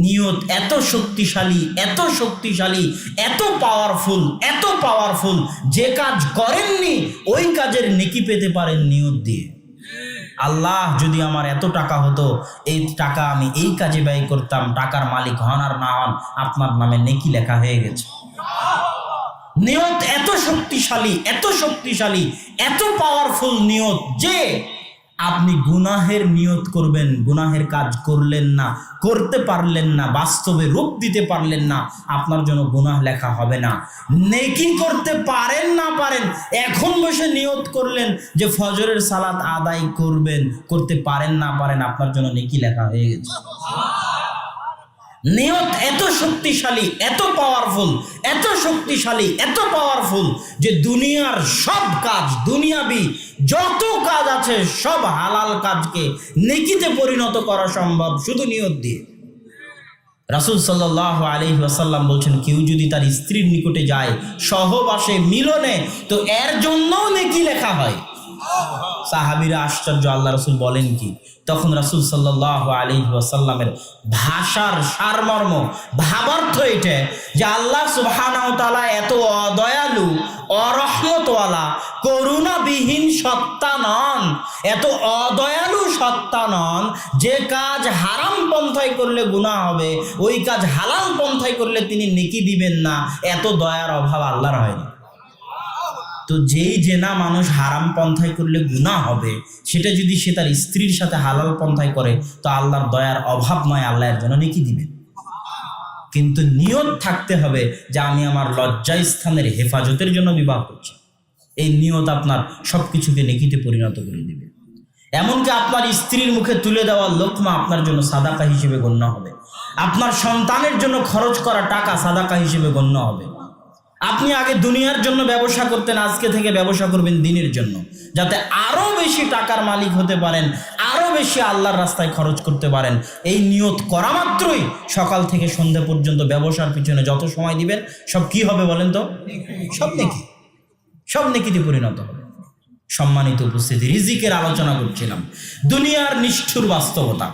নিয়ত এত শক্তিশালী, এত শক্তিশালী, এত পাওয়ারফুল, যে কাজ করেননি ওই কাজের নেকি পেতে পারেন নিয়ত দিয়ে। আল্লাহ যদি আমার এত টাকা হতো, এই টাকা আমি এই কাজে ব্যয় করতাম, টাকার মালিক হন আর না হন আপনার নামে নেকি লেখা হয়ে গেছে। নিয়ত এত শক্তিশালী, এত পাওয়ারফুল নিয়ত যে আপনি গুনাহের নিয়ত করবেন, গুনাহের কাজ করলেন না, করতে পারলেন না, বাস্তবে রূপ দিতে পারলেন না, আপনার জন্য গুনাহ লেখা হবে না। নেকি করতে পারেন না পারেন, এখন বসে নিয়ত করলেন যে ফজরের সালাত আদায় করবেন, করতে পারেন না পারেন, আপনার জন্য নেকি লেখা হয়ে গেছে। নিয়ত এত শক্তিশালী, এত পাওয়ারফুল যে দুনিয়ার সব কাজ, দুনিয়াবি যত কাজ আছে সব হালাল কাজকে নেকিতে পরিণত করা সম্ভব শুধু নিয়ত দিয়ে। রাসূল সাল্লাল্লাহু আলাইহি ওয়াসাল্লাম বলছেন, কেউ যদি তার স্ত্রীর নিকটে যায় সহবাসে, মিলনে, তো এর জন্যও নেকি লেখা হয়। সাহাবীরা আশ্চর্য, আল্লাহ রাসূল বলেন কি? তখন রাসূল সাল্লাল্লাহু আলাইহি ওয়াসাল্লামের ভাষার সারমর্ম, ভাবার্থ এটা যে আল্লাহ সুবহানাহু ওয়া তাআলা এত অদয়ালু, অরহমতওয়ালা, করুণাবিহীন সত্তা নন, এত অদয়ালু সত্তা নন যে কাজ হারাম পন্থায় করলে গুনাহ হবে ওই কাজ হালাল পন্থায় করলে তিনি নেকি দিবেন না। এত দয়ার অভাব আল্লাহর হয়নি। তো যেই জেনা মানুষ হারাম পন্থায় করলে গুনাহ হবে, সেটা যদি সে তার স্ত্রীর সাথে হালাল পন্থায় করে তো আল্লাহর দয়ার অভাব নয়, আল্লাহ এর জন্য নেকি দিবেন। কিন্তু নিয়ত থাকতে হবে যে আমি আমার লজ্জাস্থানের হেফাজতের জন্য বিবাহ করছি। এই নিয়ত আপনার সবকিছুকে নেকিতে পরিণত করে দিবে। এমনকি আপনার স্ত্রীর মুখে তুলে দেওয়া লোকমা আপনার জন্য সাদাকা হিসেবে গণ্য হবে। আপনার সন্তানের জন্য খরচ করা টাকা সাদাকা হিসেবে গণ্য হবে। আপনি আগে দুনিয়ার জন্য ব্যবসা করতেন, আজকে থেকে ব্যবসা করবেন দিনের জন্য, যাতে আরো বেশি টাকার মালিক হতে পারেন, আরো বেশি আল্লাহর রাস্তায় খরচ করতে পারেন। এই নিয়ত করা মাত্রই সকাল থেকে সন্ধ্যা পর্যন্ত ব্যবসার পিছনে যত সময় দিবেন সব কি হবে বলেন তো? সব নেকিতে পরিণত হবে। সম্মানিত উপস্থিতি, রিজিকের আলোচনা করছিলাম, দুনিয়ার নিষ্ঠুর বাস্তবতা।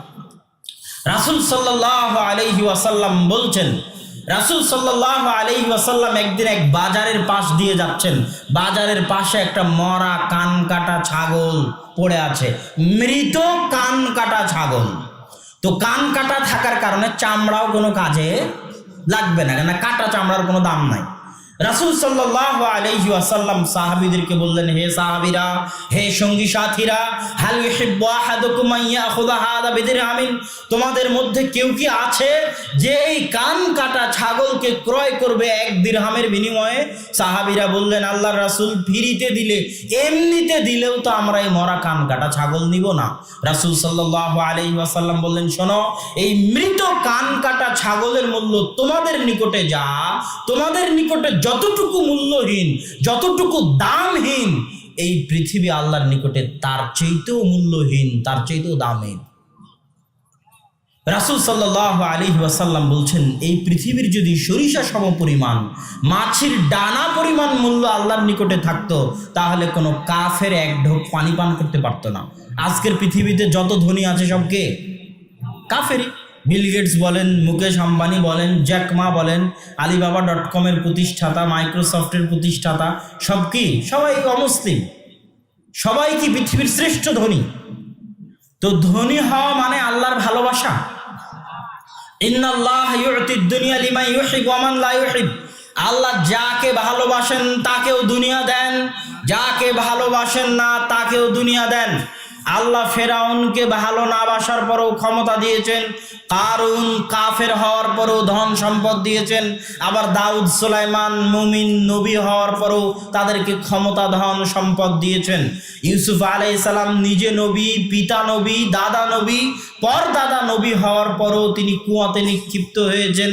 রাসূল সাল্লাল্লাহু আলাইহি ওয়াসাল্লাম বলছেন, রাসূল সাল্লাল্লাহু আলাইহি ওয়াসাল্লাম একদিন এক বাজারের পাশ দিয়ে যাচ্ছেন। বাজারের পাশে একটা মরা কান কাটা ছাগল পড়ে আছে, মৃত কান কাটা ছাগল। তো কান কাটা থাকার কারণে চামড়াও কোনো কাজে লাগবে না, কেন কাটা চামড়ার কোনো দাম নাই। রাসূল সাল্লাল্লাহু আলাইহি ওয়াসাল্লাম সাহাবীদেরকে বললেন, হে সাহাবীরা, হে সঙ্গী সাথীরা, হাল ইউহিব্বু আহাদুকুম আন ইয়াখুযা হাযা বিদিরহামিন, তোমাদের মধ্যে কেউ কি আছে যে এই কান কাটা ছাগলকে ক্রয় করবে 1 দিরহামের বিনিময়ে? সাহাবীরা বললেন, আল্লাহর রাসূল, ফ্রিতে দিলে, এমনিতে দিলেও তো আমরা এই মরা কান কাটা ছাগল নিব না। রাসূল সাল্লাল্লাহু আলাইহি ওয়াসাল্লাম বললেন, শোনো, এই মৃত কান কাটা ছাগলের মূল্য তোমাদের নিকটে যা, তোমাদের নিকটে যতটুকু মূল্যহীন, যতটুকু দামহীন, এই পৃথিবী আল্লাহর নিকটে তার চাইতেও মূল্যহীন, তার চাইতেও দামহীন। রাসূল সাল্লাল্লাহু আলাইহি ওয়াসাল্লাম বলছেন, এই পৃথিবীর যদি সরিষা সম পরিমাণ, মাছির ডানা পরিমাণ মূল্য আল্লাহর নিকটে থাকতো, তাহলে কোনো কাফের এক ঢোক পানি পান করতে পারতো না। আজকের পৃথিবীতে যত ধনী আছে সব কে? কাফেরই। বিল গেটস বলেন, মুকেশ আম্বানি বলেন, জ্যাক মা বলেন, Alibaba.com-এর প্রতিষ্ঠাতা, মাইক্রোসফটের প্রতিষ্ঠাতা, সব কি? সবাই অমুসলিম। সবাই কি পৃথিবীর শ্রেষ্ঠ ধনী? তো ধনী হওয়া মানে আল্লাহর ভালোবাসা। ইন্নাল্লাহ ইউতিদ দুনিয়া লিমান ইউহিব্বু ওয়া মান লা ইউহিব, আল্লাহ যাকে ভালোবাসেন তাকেও দুনিয়া দেন, যাকে ভালোবাসেন না তাকেও দুনিয়া দেন। আল্লাহ ফেরাউনকে ভালো না বাসার পরেও ক্ষমতা দিয়েছেন, কারুন কাফের হওয়ার পরেও ধন সম্পদ দিয়েছেন, আবার দাউদ সুলাইমান মুমিন নবী হওয়ার পরেও তাদেরকে ক্ষমতা, ধন সম্পদ দিয়েছেন। ইউসুফ আলাইহিস সালাম নিজে নবী, পিতা নবী, দাদা নবী, পরদাদা নবী হওয়ার পরেও তিনি কুয়াতে নিক্ষিপ্ত হয়েছেন,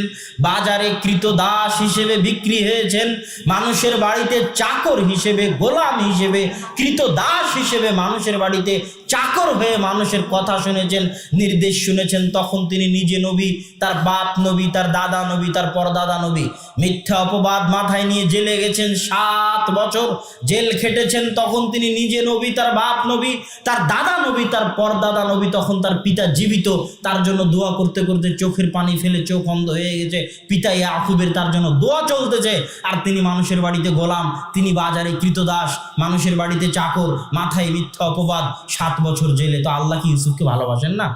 বাজারে কৃতদাস হিসেবে বিক্রি হয়েছেন, মানুষের বাড়িতে চাকর হিসেবে, গোলাম হিসেবে, কৃতদাস হিসেবে মানুষের বাড়িতে চাকর হয়ে মানুষের কথা শুনেছেন, নির্দেশ শুনেছেন, তখন তিনি নিজে নবী, তার বাপ নবী, তার দাদা নবী, তার পরদাদা নবী। মিথ্যা অপবাদ মাথায় নিয়ে জেলে গেছেন, 7 বছর জেল খেটেছেন, তখন তিনি নিজে নবী, তার বাপ নবী, তার দাদা নবী, তার পরদাদা নবী, তখন তার পিতা জীবিত, তার জন্য দোয়া করতে করতে চোখের পানি ফেলে চোখ অন্ধ হয়ে গেছে, পিতা ইয়াকুবের তার জন্য দোয়া চলতেছে, আর তিনি মানুষের বাড়িতে গোলাম, তিনি বাজারে কৃতদাস, মানুষের বাড়িতে চাকর, মাথায় মিথ্যা অপবাদ, 7 বছর জেলে। তো আল্লাহ কি ইউসুফকে ভালোবাসেন না?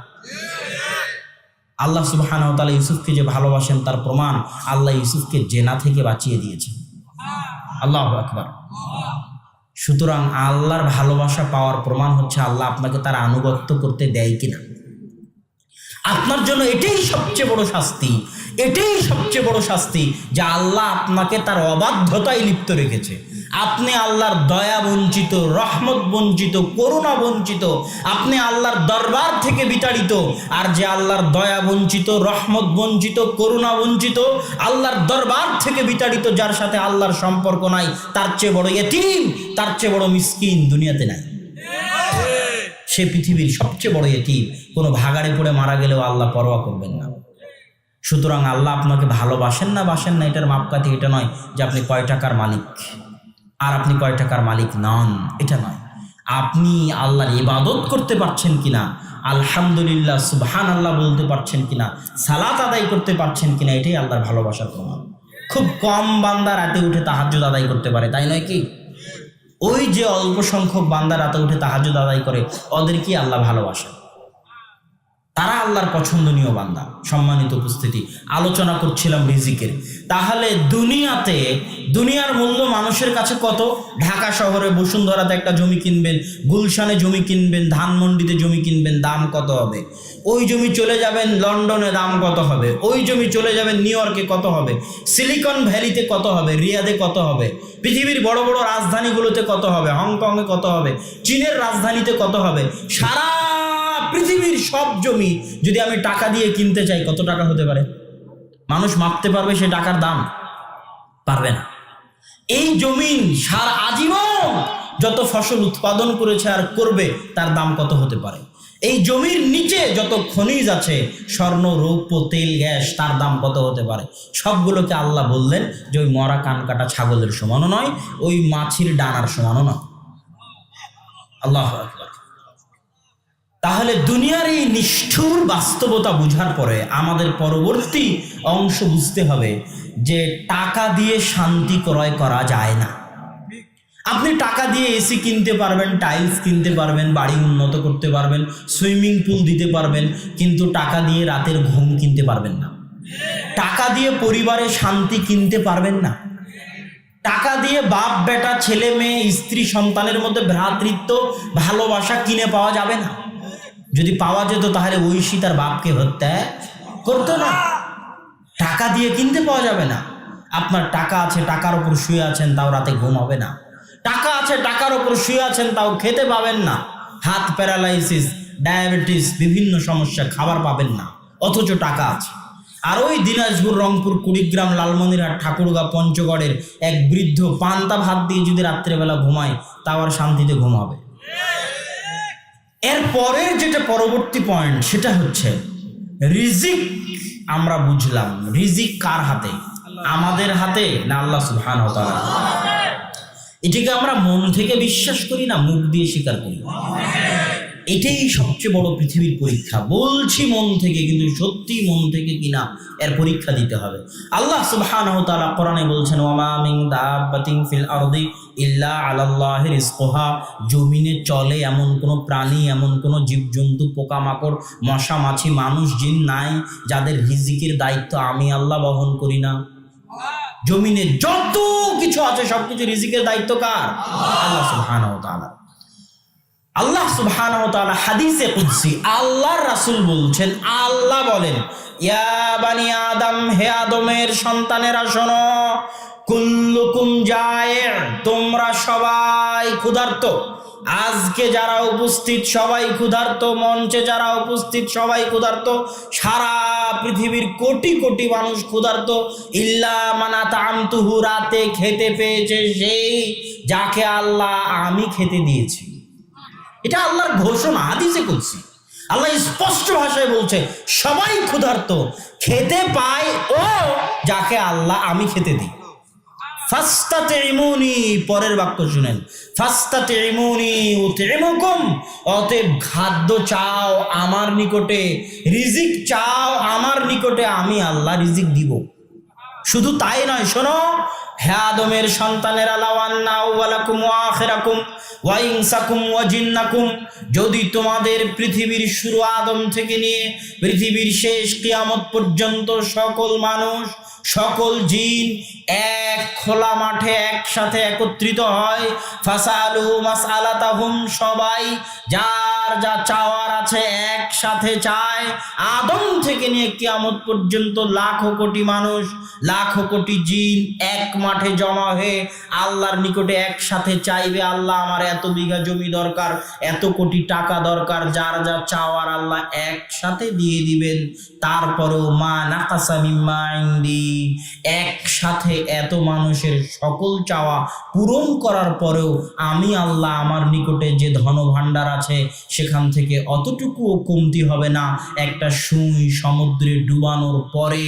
আল্লাহ সুবহানাহু ওয়া তাআলা ইউসুফকে যে ভালোবাসেন তার প্রমাণ আল্লাহ ইউসুফকে জেনা থেকে বাঁচিয়ে দিয়েছেন। আল্লাহু আকবার। সুতরাং আল্লাহর ভালোবাসা পাওয়ার প্রমাণ হচ্ছে আল্লাহ আপনাকে তার আনুগত্য করতে দেয় কিনা। আপনার জন্য এটাই সবচেয়ে বড় শাস্তি, এটাই সবচেয়ে বড় শাস্তি যে আল্লাহ আপনাকে তার অবাধ্যতায় লিপ্ত রেখেছে। আপনি আল্লাহর দয়া বঞ্চিত, রহমত বঞ্চিত, করুণা বঞ্চিত, আপনি আল্লাহর দরবার থেকে বিতাড়িত। আর যে আল্লাহর দয়া বঞ্চিত, রহমত বঞ্চিত, করুণা বঞ্চিত, আল্লাহর দরবার থেকে বিতাড়িত, যার সাথে আল্লাহর সম্পর্ক নাই, তার চেয়ে বড় ইতিম, তার চেয়ে বড় মিসকিন দুনিয়াতে নাই। সে পৃথিবীর সবচেয়ে বড় ইতিম। কোনো ভাগাড়ে পড়ে মারা গেলেও আল্লাহ পরোয়া করবেন না। সুতরাং আল্লাহ আপনাকে ভালোবাসেন না বাসেন না এটার মাপকাঠি এটা নয় যে আপনি কয় টাকার মালিক আর আপনি কয় টাকার মালিক নন, এটা নয়। আপনি আল্লাহর ইবাদত করতে পারছেন কিনা, আলহামদুলিল্লাহ সুবহানাল্লাহ বলতে পারছেন কিনা, সালাত আদায় করতে পারছেন কিনা, এটাই আল্লাহর ভালোবাসার প্রমাণ। খুব কম বান্দা রাতে উঠে তাহাজ্জুদ আদায় করতে পারে, তাই নয় কি? ওই যে অল্প সংখ্যক বান্দা রাতে উঠে তাহাজ্জুদ আদায় করে, ওদেরকে আল্লাহ ভালোবাসেন, তারা আল্লাহর পছন্দনীয় বান্দা। সম্মানিত উপস্থিতি, আলোচনা করছিলাম রিজিকের। তাহলে দুনিয়াতে দুনিয়ার মূল্য মানুষের কাছে কত? ঢাকা শহরে বসুন্ধরাতে একটা জমি কিনবেন, গুলশানে জমি কিনবেন, ধানমন্ডিতে জমি কিনবেন, দাম কত হবে? ওই জমি চলে যাবেন লন্ডনে, দাম কত হবে? ওই জমি চলে যাবেন নিউ ইয়র্কে, কত হবে? সিলিকন ভ্যালিতে কত হবে? রিয়াদে কত হবে? পৃথিবীর বড় বড় রাজধানীগুলোতে কত হবে? হংকংয়ে কত হবে? চীনের রাজধানীতে কত হবে? সারা পৃথিবীর সব জমি যদি আমি টাকা দিয়ে কিনতে চাই, কত টাকা হতে পারে? মানুষ মাপতে পারবে সে টাকার দাম? পারবে না। এই জমিন সারা আজীবন যত ফসল উৎপাদন করেছে আর করবে, তার দাম কত হতে পারে? এই জমির নিচে যত খনিজ আছে, স্বর্ণ, রৌপ্য, তেল, গ্যাস, তার দাম কত হতে পারে? সবগুলোকে আল্লাহ বললেন যে ওই মরা কান কাটা ছাগলের সমানও নয়, ওই মাছির ডানার সমানও নয়। আল্লাহু আকবার। তাহলে দুনিয়ার এই নিষ্ঠুর বাস্তবতা বুঝার পরে আমাদের পরবর্তী অংশ বুঝতে হবে যে টাকা দিয়ে শান্তি ক্রয় করা যায় না। আপনি টাকা দিয়ে এসি কিনতে পারবেন, টাইলস কিনতে পারবেন, বাড়ি উন্নত করতে পারবেন, সুইমিং পুল দিতে পারবেন, কিন্তু টাকা দিয়ে রাতের ঘুম কিনতে পারবেন না। টাকা দিয়ে পরিবারে শান্তি কিনতে পারবেন না। টাকা দিয়ে বাপ বেটা, ছেলে মেয়ে, স্ত্রী সন্তানের মধ্যে ভ্রাতৃত্ব, ভালোবাসা কিনে পাওয়া যাবে না। যদি পাওয়া যেত তাহলে ঐশী তার বাপকে হত্যা করতো না। টাকা দিয়ে কিনতে পাওয়া যাবে না। আপনার টাকা আছে, টাকার উপর শুয়ে আছেন, তাও রাতে ঘুম হবে না। টাকা আছে, টাকার উপর শুয়ে আছেন, তাও খেতে পাবেন না। হাত প্যারালাইসিস, ডায়াবেটিস, বিভিন্ন সমস্যা, খাবার পাবেন না, অথচ টাকা আছে। আর ওই দিনাজপুর, রংপুর, কুড়িগ্রাম, লালমনিরহাট, ঠাকুরগাঁ, পঞ্চগড়ের এক বৃদ্ধ পান্তা ভাত দিয়ে যদি রাত্রেবেলা ঘুমায়, তাও আর শান্তিতে ঘুম হবে? এর পরের যেটা পরবর্তী পয়েন্ট, সেটা হচ্ছে রিজিক। আমরা বুঝলাম রিজিক কার হাতে? আমাদের হাতে না আল্লাহ সুবহানাহু ওয়া তাআলা? এটাকে আমরা মন থেকে বিশ্বাস করি না মুখ দিয়ে স্বীকার করি? এটাই সবচেয়ে বড় পৃথিবীর পরীক্ষা। বলছি মন থেকে, কিন্তু সত্যি মন থেকে কিনা এর পরীক্ষা দিতে হবে। আল্লাহ সুবহানাহু ওয়া তাআলা কোরআনে বলছেন, ওয়ামা মিন দাব্বাতিন ফিল আরদি ইল্লা আলাল্লাহি রিজকুহা। জমিনে চলে এমন কোনো প্রাণী, এমন কোনো জীবজন্তু, পোকামাকড়, মশা মাছি, মানুষ, জিন নাই যাদের রিজিকের দায়িত্ব আমি আল্লাহ বহন করি না। জমিনে যত কিছু আছে সবকিছু রিজিকের দায়িত্ব কার? আল্লাহ সুবহানাহু ওয়া তাআলা। আল্লাহ সুবহানাহু ওয়া তাআলা হাদিসে কুদসি আল্লাহর রাসূল বলছেন, আল্লাহ বলেন, ইয়া বানি আদম, হে আদমের সন্তানেরা শোনো, কুল্লুকুম জায়ে', তোমরা সবাই ক্ষুধার্ত। আজকে যারা উপস্থিত সবাই ক্ষুধার্ত, মঞ্চে যারা উপস্থিত সবাই ক্ষুধার্ত, সারা পৃথিবীর কোটি কোটি মানুষ ক্ষুধার্ত। ইল্লা মান আত'আমতুহু, রাতে খেতে পেয়েছে সেই যাকে আল্লাহ আমি খেতে দিয়েছি। এটা আল্লাহর ঘোষণা, হাদিসে কুদসি। আল্লাহ স্পষ্ট ভাষায় বলছে সবাই ক্ষুধার্ত, খেতে পায় ও যাকে আল্লাহ আমি খেতে দিই। ফাস্তাতিমুনি, পরের বাক্য শুনেন, ফাস্তাতিমুনি উতিমুকুম, অতএব খাদ্য চাও আমার নিকটে, রিজিক চাও আমার নিকটে, আমি আল্লাহ রিজিক দিব। শুধু তাই নয়, শোনো হে আদমের সন্তানেরা, লাওয়ান্না আউওয়ালাকুম ওয়া আখিরাকুম ওয়া ইনসাকুম ওয়া জিন্নাকুম, যদি তোমাদের পৃথিবীর শুরু আদম থেকে নিয়ে পৃথিবীর শেষ কিয়ামত পর্যন্ত সকল মানুষ সকল জিন এক খোলা মাঠে একসাথে একত্রিত হয়, ফাসালু মাসআলাতাহুম, সবাই যার যা চাওয়ার আছে একসাথে চায়, আদম থেকে নিয়ে কিয়ামত পর্যন্ত লাখো কোটি মানুষ লাখো কোটি জিন এক মাঠে জমা হয়ে আল্লাহর নিকটে একসাথে চাইবে, আল্লাহ আমার এত বিঘা জমি দরকার, এত কোটি টাকা দরকার, যার যা চাওয়ার আল্লাহ একসাথে দিয়ে দিবেন। তারপরেও মা নাকাসা মিম্মা ইনদি, একসাথে এত মানুষের সকল চাওয়া পূরণ করার পরেও আমি আল্লাহ আমার নিকটে যে ধন ভাণ্ডার আছে সেখান থেকে অতটুকুও কমতি হবে না। একটা সুই সমুদ্রে ডুবানোর পরে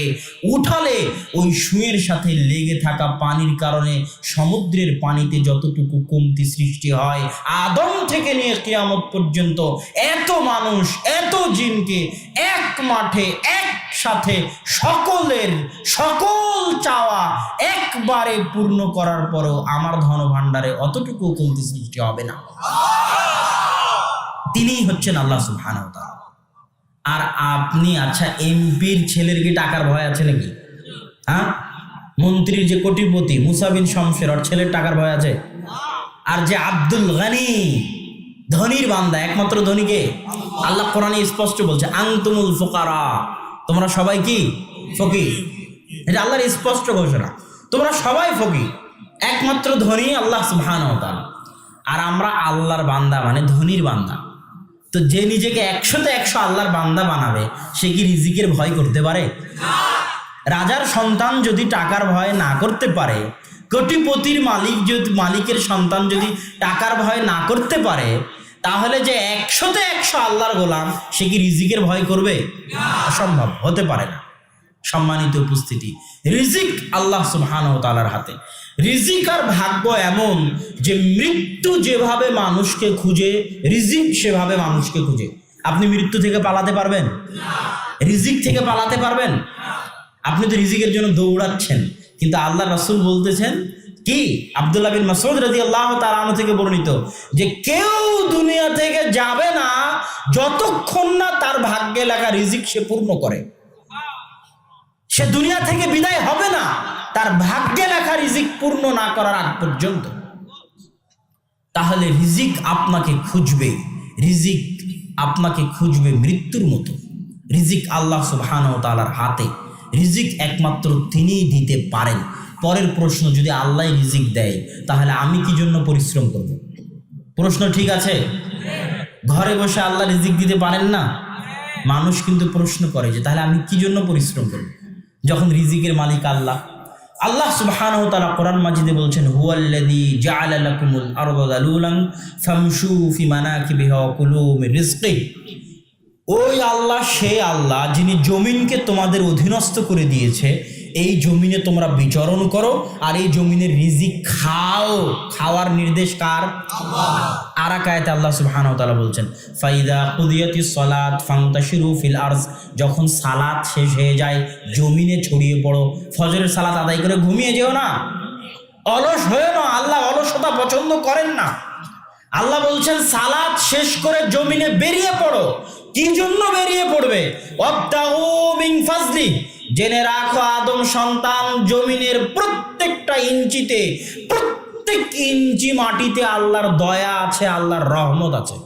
উঠালে ওই সুঁয়ের সাথে লেগে থাকা পানির কারণে সমুদ্রের পানিতে যতটুকু কমতি সৃষ্টি হয়, আদম থেকে নিয়ে কিয়ামত পর্যন্ত এত মানুষ এত জিনকে এক মাঠে একসাথে সকলের সকল চাওয়া একবারে পূর্ণ করার পরেও আমার ধন ভাণ্ডারে অতটুকু কমতি সৃষ্টি হবে না। তিনিই হচ্ছেন আল্লাহ সুবহানাহু ওয়া তাআলা। আর আপনি, আচ্ছা এমপির ছেলের কি টাকার ভয় আছে নাকি? হ্যাঁ, মন্ত্রীর যে কোটিপতি মুসা বিন শমশের, ওর ছেলের টাকার ভয় আছে? আর যে আব্দুল গনি ধনীর বান্দা, একমাত্র ধনীকে আল্লাহ কোরআনে স্পষ্ট বলছে আনতুমুল ফুকারা, তোমরা সবাই কি ফকির। এটা আল্লাহর স্পষ্ট ঘোষণা, তোমরা সবাই ফকির, একমাত্র ধনী আল্লাহ সুবহানাহু ওয়া তাআলা। আর আমরা আল্লাহর বান্দা মানে ধনীর বান্দা। তো যে নিজেকে 100তে 100 আল্লাহর বান্দা বানাবে সে কি রিজিকের ভয় করতে পারে? রাজার সন্তান যদি টাকার ভয় না করতে পারে, কোটিপতির মালিকের সন্তান যদি টাকার ভয় না করতে পারে, তাহলে যে 100তে 100 আল্লাহর গোলাম সে কি রিজিকের ভয় করবে? অসম্ভব, হতে পারে না। সম্মানিত উপস্থিতি, রিজিক আল্লাহ সুবহানাহু ওয়া তাআলার হাতে। রিজিক আর ভাগ্য এমন যে মৃত্যু যেভাবে মানুষকে খুঁজে, রিজিক সেভাবে মানুষকে খুঁজে। আপনি মৃত্যু থেকে পালাতে পারবেন? রিজিক থেকে পালাতে পারবেন? আপনি তো রিজিকের জন্য দৌড়াচ্ছেন, কিন্তু আল্লাহ রাসূল বলতেছেন কি, আব্দুল্লাহ বিন মাসউদ রাদিয়াল্লাহু তাআলা আনহু থেকে বর্ণিত, যে কেউ দুনিয়া থেকে যাবে না যতক্ষণ না তার ভাগ্যে লেখা রিজিক সে পূর্ণ করে। সে দুনিয়া থেকে বিদায় হবে না তার ভাগ্যে লেখা রিজিক পূর্ণ না করার আগ পর্যন্ত। তাহলে রিজিক আপনাকে খুঁজবে, রিজিক আপনাকে খুঁজবে মৃত্যুর মতো। রিজিক আল্লাহ সুবহানাহু ওয়া তাআলার হাতে, রিজিক একমাত্র তিনিই দিতে পারেন। পরের প্রশ্ন, যদি আল্লাহ রিজিক দেয় তাহলে আমি কি জন্য পরিশ্রম করব? প্রশ্ন ঠিক আছে? ঘরে বসে আল্লাহ রিজিক দিতে পারেন না? মানুষ কিন্তু প্রশ্ন করে যে তাহলে আমি কি জন্য পরিশ্রম করব, যখন রিজিকের মালিক আল্লাহ। আল্লাহ সুবহানাহু ওয়া তাআলা কোরআন মাজিদে বলছেন, হুয়াল্লাযী জাআলা লাকুমুল আরদা যালুলান ফামশু ফি মানাকিবিহা ওয়া কুলু মির রিজকি। ওই আল্লাহ, সে আল্লাহ যিনি জমিনকে তোমাদের অধীনস্থ করে দিয়েছে, এই জমিনে তোমরা বিচরণ করো আর এই জমিনের রিজিক খাও। খাওয়ার নির্দেশ কার? আর এক আয়াতে আল্লাহ সুবহানাহু ওয়া তাআলা বলছেন, ফাইদা কুদিয়াতিস সালাত ফান্তাশিরু ফিল আরজ, যখন সালাত শেষ হয়ে যায় জমিনে ছড়িয়ে পড়ো। ফজরের সালাত আদায় করে ঘুমিয়ে যেও না, অলস হয়ে না। আল্লাহ অলসতা পছন্দ করেন না। আল্লাহ বলছেন সালাত শেষ করে জমিনে বেরিয়ে পড়ো। কি জন্য বেরিয়ে পড়বে? ওয়াবতাগু মিন ফাজলি, জেনে রাখো আদম সন্তান, জমিনের প্রত্যেকটা ইঞ্চিতে, প্রত্যেক ইঞ্চি মাটিতে আল্লাহর দয়া আছে, আল্লাহর রহমত আছে।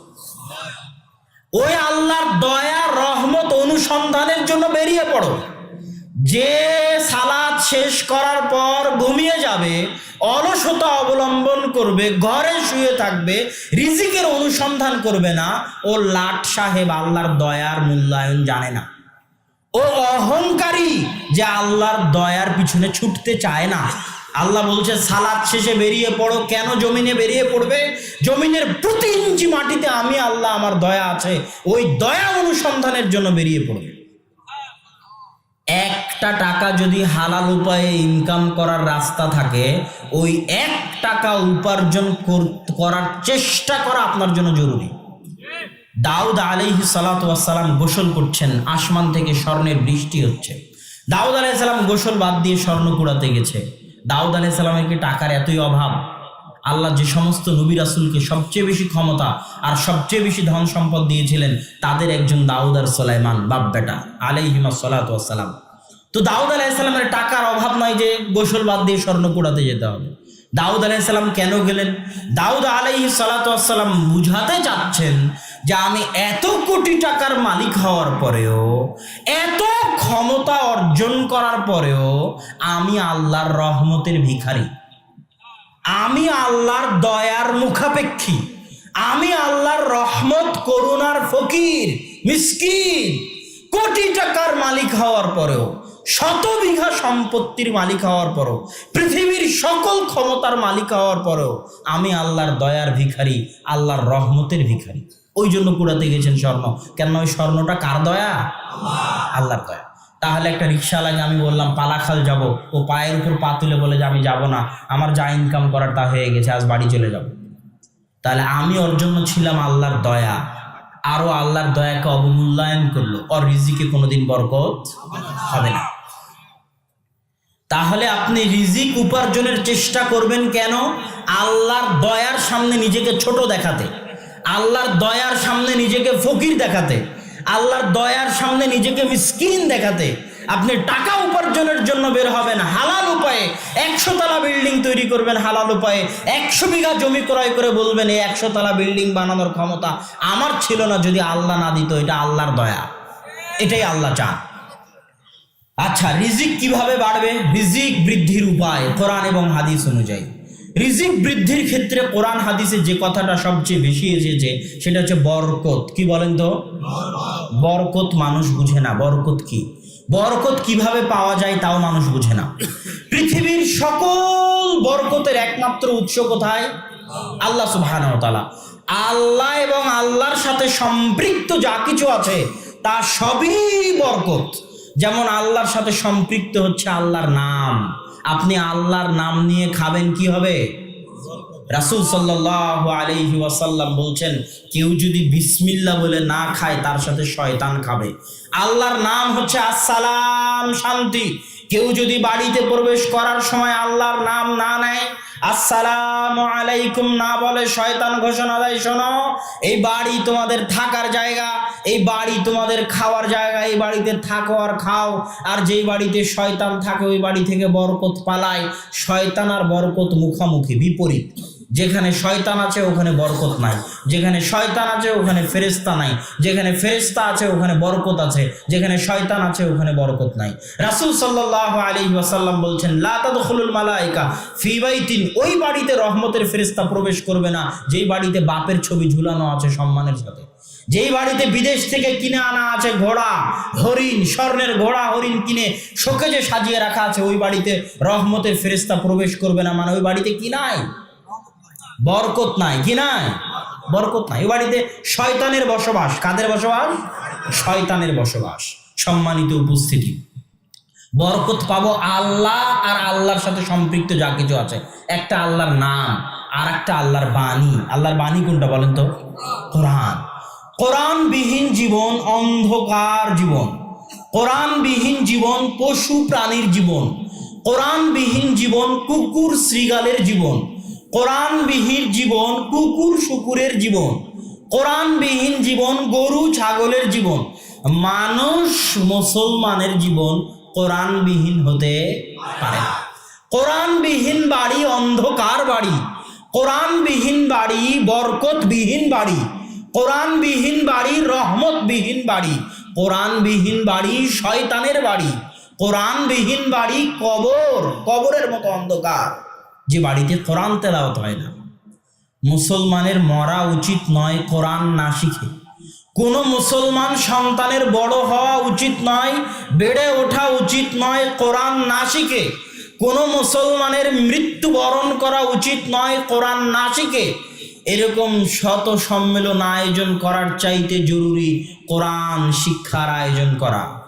ওই আল্লাহর দয়া রহমত অনুসন্ধানের জন্য বেরিয়ে পড়ো। যে সালাত শেষ করার পর ঘুমিয়ে যাবে, অলসতা অবলম্বন করবে, ঘরে শুয়ে থাকবে, রিজিকের অনুসন্ধান করবে না, ও লাট সাহেব আল্লাহর দয়ার মূল্যায়ন জানে না। ও অহংকারী যে আল্লাহর দয়ার পিছনে ছুটতে চায় না। আল্লাহ বলছে সালাত শেষে বেরিয়ে পড়ো। কেন জমিনে বেরিয়ে পড়বে? জমিনের প্রতি ইঞ্চি মাটিতে আমি আল্লাহ আমার দয়া আছে, ওই দয়া অনুসন্ধানের জন্য বেরিয়ে পড়বে। একটা টাকা যদি হালাল উপায়ে ইনকাম করার রাস্তা থাকে, ওই 1 টাকা উপার্জন করার চেষ্টা করা আপনার জন্য জরুরি। দাউদ আলাইহিস সালাতু ওয়াস সালাম গোসল করছেন, আসমান থেকে স্বর্ণের বৃষ্টি হচ্ছে। দাউদ আলাইহিস সালাম গোসল বাদ দিয়ে স্বর্ণ কুড়াতে গেছে। দাউদ আলাইহিস সালামের কি টাকার এতই অভাব? আল্লাহ যে সমস্ত নবী রাসূলকে সবচেয়ে বেশি ক্ষমতা আর সবচেয়ে বেশি ধন সম্পদ দিয়েছিলেন, তাদের একজন দাউদ আর সুলাইমান, বাপ বেটা আলাইহিমাস সালাতু ওয়াস সালাম। তো দাউদ আলাইহিস সালামের টাকার অভাব নয় যে গোসল বাদ দিয়ে স্বর্ণ কুড়াতে যেতে হবে। দাউদ আলাইহিস সালাম কেন গেলেন? দাউদ আলাইহিস সালাতু ওয়াস সালাম বুঝাতে চাচ্ছেন যে আমি এত কোটি টাকার মালিক হওয়ার পরেও, এত ক্ষমতা অর্জন করার পরেও আমি আল্লাহর রহমতের ভিখারি, আমি আল্লাহর দয়ার মুখাপেক্ষী, আমি আল্লাহর রহমত করুণার ফকির, মিসকিন। কোটি টাকার মালিক হওয়ার পরেও, 100 বিঘা সম্পত্তির মালিক হওয়ার পরেও, পৃথিবীর সকল ক্ষমতার মালিক হওয়ার পরেও আমি আল্লাহর দয়ার ভিখারি, আল্লাহর রহমতের ভিখারি। ওই জন্য কুড়াতে গেছেন স্বর্ণ। কেন? ওই স্বর্ণটা কার দয়া? আল্লাহর দয়া। তাহলে একটা রিক্সাওয়ালাকে আমি বললাম পালাখাল যাব, ও পায়ের উপর পা তুলে বলে যে আমি যাব না, আমার যা ইনকাম করার তা হয়ে গেছে, আজ বাড়ি চলে যাব। তাহলে আমি ওর জন্য ছিলাম আল্লাহর দয়া, আরো আল্লাহর দয়াকে অবমূল্যায়ন করলো, ওর রিজিকে কোনোদিন বরকত হবে না। তাহলে আপনি রিজিক উপার্জনের চেষ্টা করবেন কেন? আল্লাহর দয়ার সামনে নিজেকে ছোট দেখাতে, আল্লাহর দয়ার সামনে নিজেকে ফকির দেখাতে, আল্লাহর দয়ার সামনে নিজেকে মিসকিন দেখাতে। আপনি টাকা উপার্জনের জন্য বের হবেন হালাল উপায়ে, 100 তলা বিল্ডিং তৈরি করবেন হালাল উপায়ে, 100 বিঘা জমি ক্রয় করে বলবেন এই 100 তলা বিল্ডিং বানানোর ক্ষমতা আমার ছিল না, যদি আল্লাহ না দিত। এটা আল্লাহর দয়া, এটাই আল্লাহ চান। আচ্ছা, রিজিক কিভাবে বাড়বে? রিজিক বৃদ্ধির উপায় কোরআন এবং হাদিস অনুযায়ী। রিজিক বৃদ্ধির ক্ষেত্রে কোরআন হাদিসে যে কথাটা সবচেয়ে বেশি এসেছে সেটা হচ্ছে বরকত। কি বলেন তো? বরকত মানুষ বুঝে না। বরকত কি? বরকত কিভাবে পাওয়া যায় তাও মানুষ বুঝে না। পৃথিবীর সকল বরকতের একমাত্র উৎস কোথায়? আল্লাহ সুবহানাহু ওয়া তাআলা। আল্লাহ এবং আল্লাহর সাথে সম্পৃক্ত যা কিছু আছে তা সবই বরকত। যেমন আল্লাহর সাথে সম্পৃক্ত হচ্ছে আল্লাহর নাম। আপনি আল্লাহর নাম নিয়ে খাবেন, কি হবে? রাসূল সাল্লাল্লাহু আলাইহি ওয়াসাল্লাম বলছেন, কেউ যদি বিসমিল্লাহ বলে না খায় তার সাথে শয়তান খাবে। আল্লাহর নাম হচ্ছে আসসালাম, শান্তি। কেউ যদি বাড়িতে প্রবেশ করার সময় আল্লাহর নাম না নেয়, আসসালামু আলাইকুম না বলে, শয়তান ঘোষণা দেয়, শোনো এই বাড়ি তোমাদের থাকার জায়গা, এই বাড়ি তোমাদের খাওয়ার জায়গা, এই বাড়িতে থাকো আর খাও। আর যেই বাড়িতে শয়তান থাকে ওই বাড়ি থেকে বরকত পালায়। শয়তান আর বরকত মুখামুখি, বিপরীত। যেখানে শয়তান আছে ওখানে বরকত নাই, যেখানে শয়তান আছে ওখানে ফেরেশতা নাই, যেখানে ফেরেশতা আছে ওখানে বরকত আছে, যেখানে শয়তান আছে ওখানে বরকত নাই। রাসূল সাল্লাল্লাহু আলাইহি ওয়াসাল্লাম বলছেন, লা তাদখুলুল মালায়েকা ফি বাইতিন, ওই বাড়িতে রহমতের ফেরেশতা প্রবেশ করবে না যেই বাড়িতে বাপের ছবি ঝুলানো আছে সম্মানের সাথে, যেই বাড়িতে বিদেশ থেকে কিনে আনা আছে ঘোড়া হরিণ, স্বর্ণের ঘোড়া হরিণ কিনে শোকেজে সাজিয়ে রাখা আছে, ওই বাড়িতে রহমতের ফেরেশতা প্রবেশ করবে না। মানে ওই বাড়িতে কি নাই? বরকত নাই। কি নাই? বরকত নাই। ওই বাড়িতে শয়তানের বসবাস। কাদের বসবাস? শয়তানের বসবাস। সম্মানিত উপস্থিতি, বরকত পাবো আল্লাহ আর আল্লাহর সাথে সম্পৃক্ত যা কিছু আছে। একটা আল্লাহর নাম আর একটা আল্লাহর বাণী। আল্লাহর বাণী কোনটা বলেন তো? কোরআন। কোরআনবিহীন জীবন অন্ধকার জীবন, কোরআনবিহীন জীবন পশু প্রাণীর জীবন, কোরআনবিহীন জীবন কুকুর শৃগালের জীবন, কোরআনবিহীন জীবন কুকুর শুকুরের জীবন, কোরআনবিহীন জীবন গরু ছাগলের জীবন। মানুষ মুসলমানের জীবন কোরআনবিহীন হতে পারে না। কোরআনবিহীন বাড়ি অন্ধকার বাড়ি, কোরআনবিহীন বাড়ি বরকতবিহীন বাড়ি, কোরআনবিহীন বাড়ি রহমতবিহীন বাড়ি, কোরআনবিহীন বাড়ি শয়তানের বাড়ি, কোরআনবিহীন বাড়ি কবর, কবরের মতো অন্ধকার, যে বাড়িতে কোরআন তেলাওয়াত হয় না। মুসলমানের মরা উচিত নয় কোরআন না শিখে। কোনো মুসলমান সন্তানের বড় হওয়া উচিত নয়, বেড়ে ওঠা উচিত নয় কোরআন না শিখে। কোনো মুসলমানের মৃত্যুবরণ করা উচিত নয় কোরআন না শিখে। এরকম শত সম্মেলন আয়োজন করার চাইতে জরুরি কোরআন শিক্ষার আয়োজন করা।